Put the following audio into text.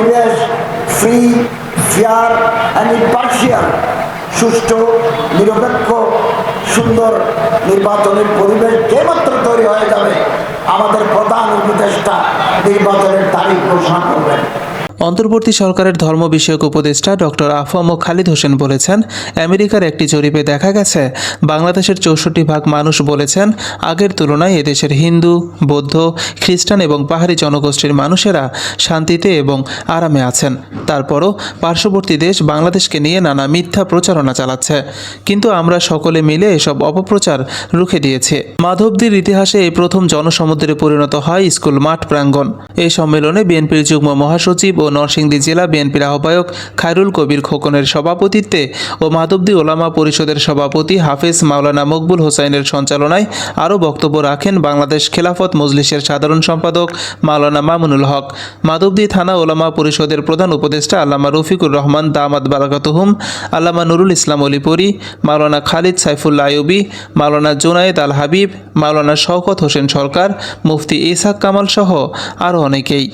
পরিবেশ free, fair and impartial, সুষ্ঠু, নিরপেক্ষ, সুন্দর নির্বাচনের পরিবেশ যেমাত্র তৈরি হয়ে যাবে, আমাদের প্রধান উপদেষ্টা নির্বাচনের তারিখ ঘোষণা করবেন। অন্তর্বর্তী সরকারের ধর্ম বিষয়ক উপদেষ্টা ডক্টর আফম খালিদ হোসেন বলেছেন, আমেরিকার একটি জরিপে দেখা গেছে বাংলাদেশের 64% মানুষ বলেছেন আগের তুলনায় এদেশের হিন্দু, বৌদ্ধ, খ্রিস্টান এবং পাহাড়ি জনগোষ্ঠীর মানুষেরা শান্তিতে এবং আরামে আছেন। তারপরও পার্শ্ববর্তী দেশ বাংলাদেশকে নিয়ে নানা মিথ্যা প্রচারণা চালাচ্ছে, কিন্তু আমরা সকলে মিলে এসব অপপ্রচার রুখে দিয়েছি। মাধবদীর ইতিহাসে এই প্রথম জনসমুদ্রে পরিণত হয় স্কুল মাঠ প্রাঙ্গণ। এই সম্মেলনে বিএনপির যুগ্ম মহাসচিব ও নরসিংদী জেলা বিএনপির আহ্বায়ক খায়রুল কবির খোকনের সভাপতিত্বে ও মাধবদী ওলামা পরিষদের সভাপতি হাফেজ মাওলানা মকবুল হোসাইনের সঞ্চালনায় আরও বক্তব্য রাখেন বাংলাদেশ খেলাফত মজলিসের সাধারণ সম্পাদক মাওলানা মামুনুল হক, মাধবদী থানা ওলামা পরিষদের প্রধান উপদেষ্টা আল্লামা রফিকুর রহমান দামাত বারাকাতুহুম, আল্লামা নুরুল ইসলাম অলিপুরি, মাওলানা খালিদ সাইফুল্লাহ আইয়ুবী, মাওলানা জুনায়েদ আল হাবিব, মাওলানা শওকত হোসেন সরকার, মুফতি ইসহাক কামাল সহ আরও অনেকেই।